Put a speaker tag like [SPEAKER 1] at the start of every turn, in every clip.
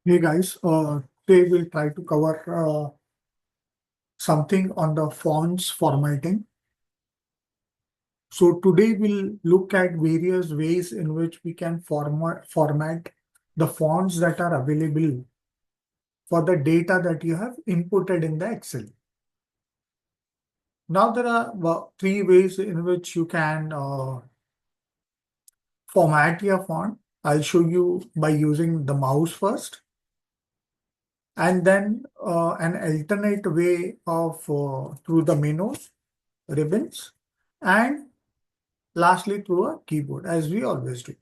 [SPEAKER 1] Hey guys, today we'll try to cover something on the fonts formatting. So today we'll look at various ways in which we can format the fonts that are available for the data that you have inputted in the Excel. Now there are three ways in which you can format your font. I'll show you by using the mouse first, and then an alternate way of through the menus, ribbons, and lastly through a keyboard, as we always do.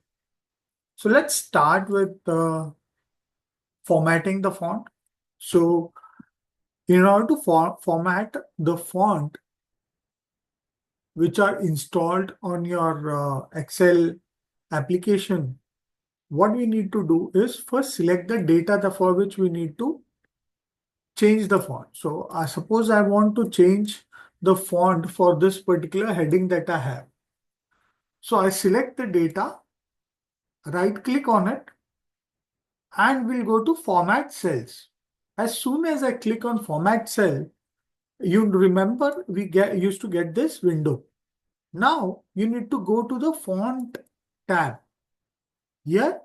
[SPEAKER 1] So let's start with formatting the font. So in order to format the font which are installed on your Excel application, what we need to do is first select the data for which we need to change the font. So suppose I want to change the font for this particular heading that I have. So I select the data, right click on it, and we'll go to format cells. As soon as I click on format cell, you remember we used to get this window. Now you need to go to the font tab. Here,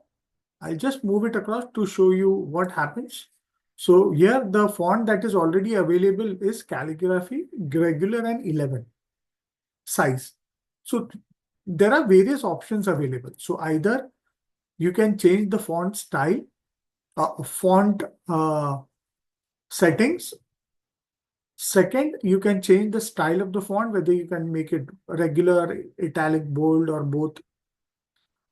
[SPEAKER 1] I'll just move it across to show you what happens. So here the font that is already available is calligraphy, regular, and 11 size. So there are various options available. So either you can change the font style, font settings. Second, you can change the style of the font, whether you can make it regular, italic, bold, or both.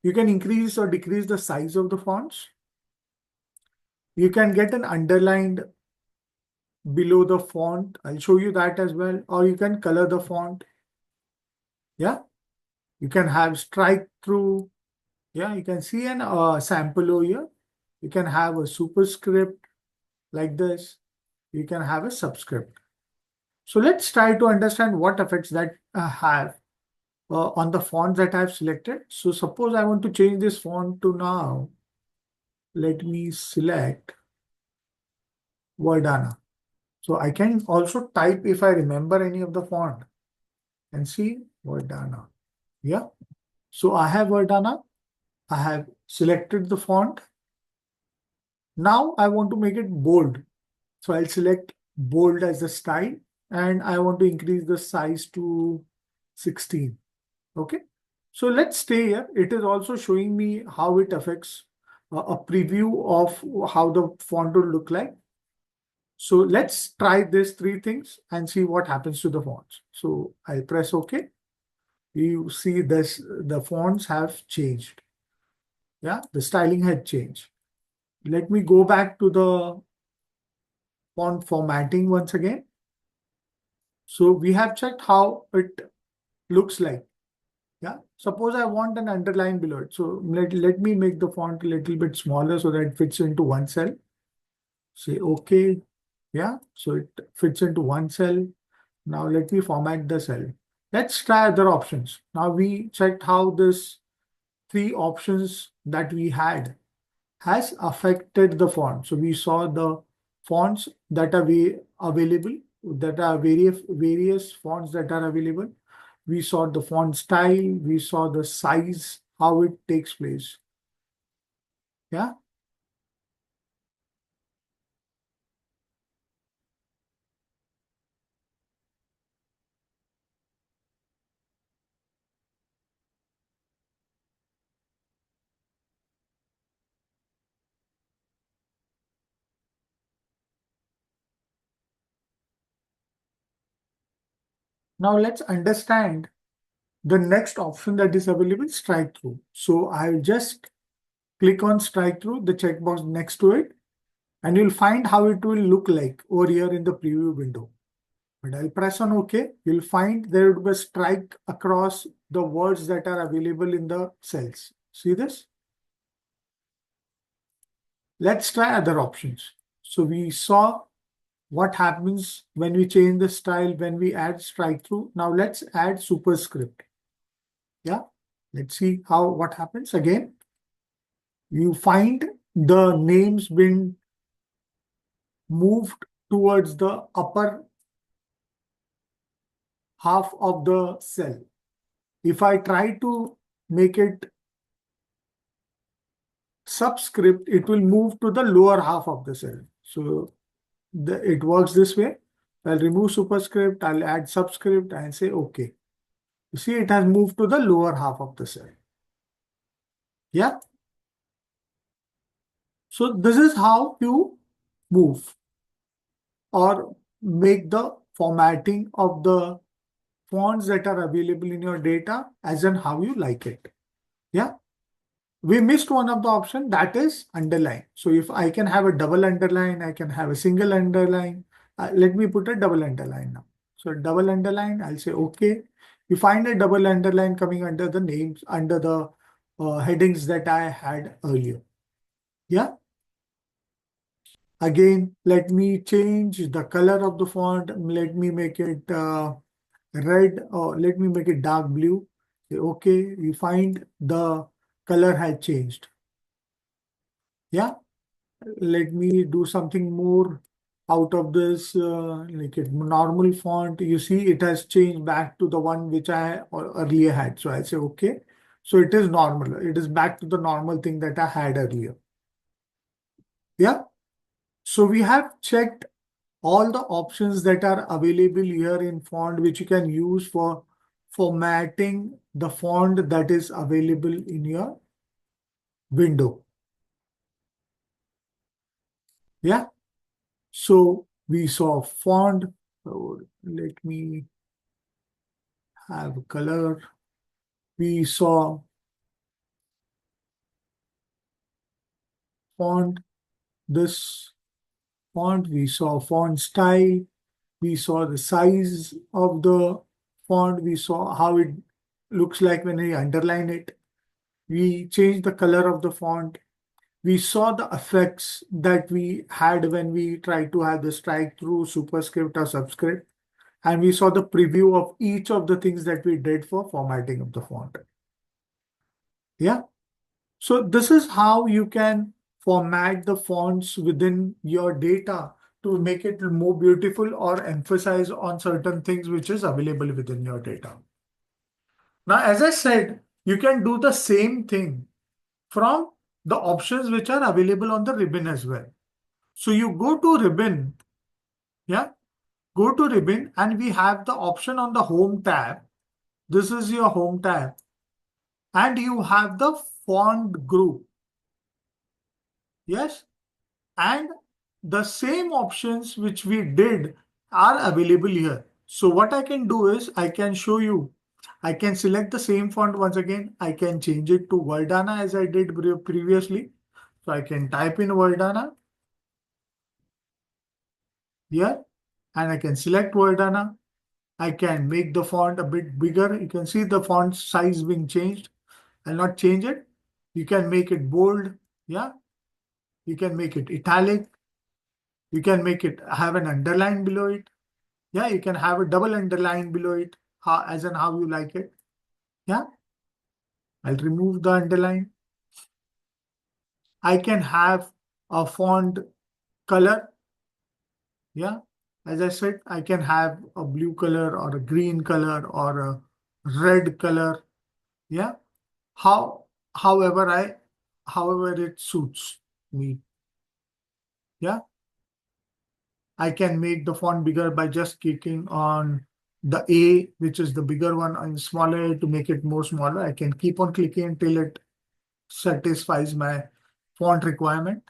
[SPEAKER 1] You can increase or decrease the size of the fonts. You can get an underlined below the font. I'll show you that as well. Or you can color the font. Yeah. You can have strike through. Yeah. You can see an sample over here. You can have a superscript like this. You can have a subscript. So let's try to understand what effects that have on the fonts that I've selected. So suppose I want to change this font to now. Let me select Verdana. So I can also type if I remember any of the font and see Verdana. Yeah. So I have Verdana. I have selected the font. Now I want to make it bold. So I'll select bold as the style, and I want to increase the size to 16. Okay. So let's stay here. It is also showing me how it affects a preview of how the font will look like. So let's try these three things and see what happens to the fonts. So I'll press OK. You see this, the fonts have changed. Yeah, the styling had changed. Let me go back to the font formatting once again. So we have checked how it looks like. Yeah, suppose I want an underline below it. So let me make the font a little bit smaller so that it fits into one cell. Say OK. Yeah, so it fits into one cell. Now let me format the cell. Let's try other options. Now we checked how this three options that we had has affected the font. So we saw the fonts that are available, that are various fonts that are available. We saw the font style, we saw the size, how it takes place. Yeah. Now let's understand the next option that is available, strike through. So I'll just click on strike through, the checkbox next to it, and you'll find how it will look like over here in the preview window. But I'll press on OK. You'll find there would be a strike across the words that are available in the cells. See this? Let's try other options. So we saw what happens when we change the style, when we add strike through. Now let's add superscript. Yeah. Let's see what happens again. You find the names been moved towards the upper half of the cell. If I try to make it subscript, it will move to the lower half of the cell. So it works this way. I'll remove superscript, I'll add subscript and say OK. You see, it has moved to the lower half of the cell. Yeah. So this is how you move or make the formatting of the fonts that are available in your data as in how you like it. Yeah. We missed one of the option, that is underline. So if I can have a double underline, I can have a single underline. Let me put a double underline now. So double underline, I'll say OK. You find a double underline coming under the names, under the headings that I had earlier. Yeah. Again, let me change the color of the font. Let me make it red or let me make it dark blue. Say, okay, you find the color has changed. Yeah. Let me do something more out of this, like a normal font. You see, it has changed back to the one which I earlier had. So I say, okay. So it is normal. It is back to the normal thing that I had earlier. Yeah. So we have checked all the options that are available here in font, which you can use for formatting the font that is available in your window. Yeah. So we saw font. So let me have color. We saw font, this font. We saw font style. We saw the size of the font. We saw how it looks like when we underline it. We changed the color of the font. We saw the effects that we had when we tried to have the strike through, superscript or subscript. And we saw the preview of each of the things that we did for formatting of the font. Yeah. So this is how you can format the fonts within your data to make it more beautiful or emphasize on certain things which is available within your data. Now, as I said, you can do the same thing from the options which are available on the ribbon as well. So you go to ribbon, yeah, go to ribbon and we have the option on the home tab. This is your home tab and you have the font group. Yes. And the same options which we did are available here. So what I can do is I can show you. I can select the same font once again. I can change it to Verdana as I did previously. So I can type in Verdana here and I can select Verdana. I can make the font a bit bigger. You can see the font size being changed. I'll not change it. You can make it bold. Yeah. You can make it italic. You can make it have an underline below it. Yeah, you can have a double underline below it, as in how you like it. Yeah, I'll remove the underline. I can have a font color. Yeah, as I said, I can have a blue color or a green color or a red color. Yeah, however however it suits me. Yeah, I can make the font bigger by just clicking on the A, which is the bigger one, and smaller to make it more smaller. I can keep on clicking until it satisfies my font requirement.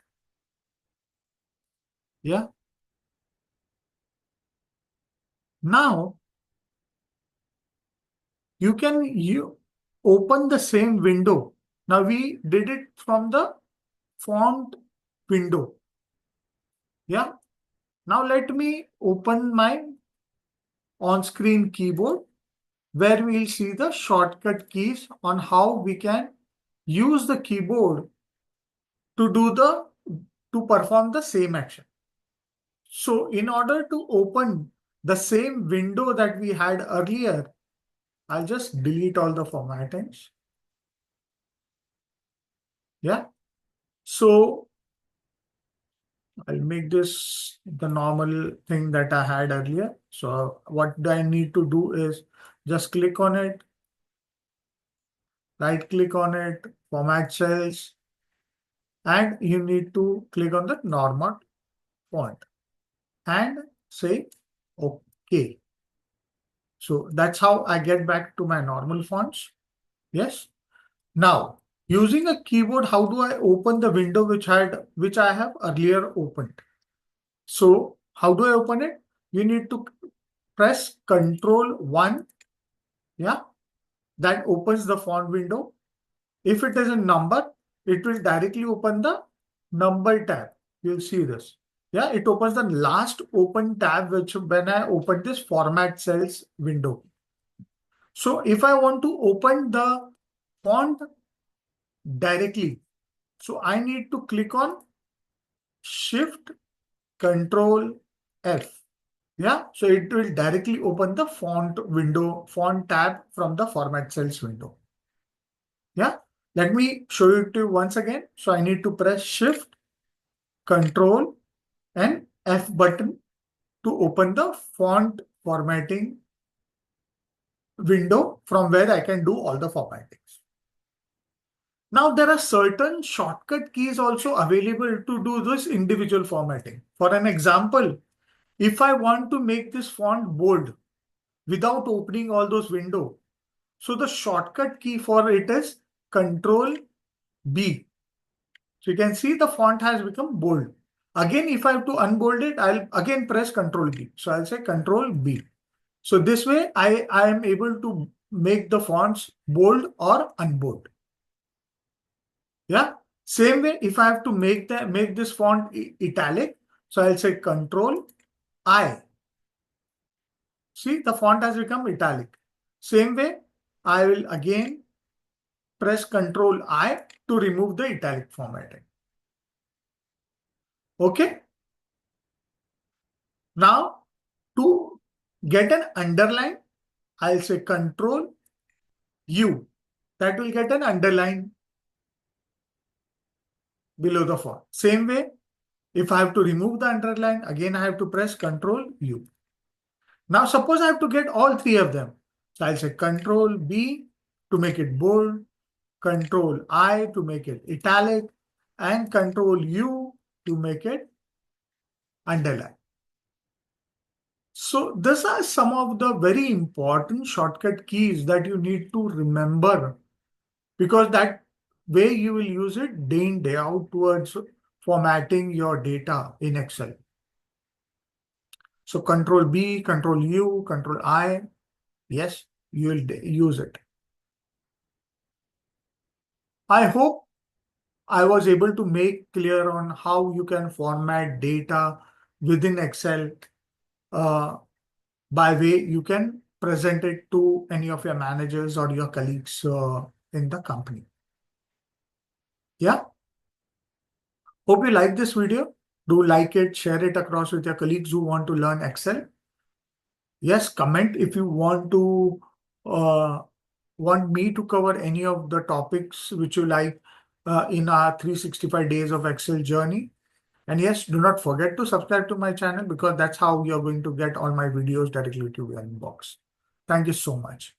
[SPEAKER 1] Yeah. Now you open the same window. Now we did it from the font window. Yeah. Now let me open my on-screen keyboard where we'll see the shortcut keys on how we can use the keyboard to perform the same action. So in order to open the same window that we had earlier, I'll just delete all the formattings. Yeah. So I'll make this the normal thing that I had earlier. So what I need to do is just click on it, right click on it, format cells, and you need to click on the normal font and say OK. So that's how I get back to my normal fonts. Yes. Now, using a keyboard, how do I open the window which I have earlier opened? So how do I open it? You need to press Control 1. Yeah, that opens the font window. If it is a number, it will directly open the number tab. You'll see this. Yeah, it opens the last open tab which when I open this format cells window. So if I want to open the font directly, so I need to click on Shift Control F. Yeah, so it will directly open the font tab from the format cells window. Yeah, let me show it to you once again. So I need to press Shift, Control, and F button to open the font formatting window from where I can do all the formattings. Now there are certain shortcut keys also available to do this individual formatting. For an example, if I want to make this font bold without opening all those windows, so the shortcut key for it is Control B. So you can see the font has become bold. Again, if I have to unbold it, I'll again press Control B. So I'll say Control B. So this way I am able to make the fonts bold or unbold. Yeah. Same way, if I have to make this font italic, so I'll say Control I. See, the font has become italic. Same way, I will again press Control I to remove the italic formatting. Okay. Now, to get an underline, I'll say Control U. That will get an underline below the font. Same way, if I have to remove the underline, again I have to press Control U. Now suppose I have to get all three of them. So I'll say Control B to make it bold, Control I to make it italic, and Control U to make it underline. So these are some of the very important shortcut keys that you need to remember, because that way you will use it day in, day out towards formatting your data in Excel. So Control B, Control U, Control I, yes, you will use it. I hope I was able to make clear on how you can format data within Excel by way you can present it to any of your managers or your colleagues in the company. Yeah. Hope you like this video. Do like it, share it across with your colleagues who want to learn Excel. Yes, comment if you uh, want me to cover any of the topics which you like in our 365 days of Excel journey. And yes, do not forget to subscribe to my channel, because that's how you're going to get all my videos directly to your inbox. Thank you so much.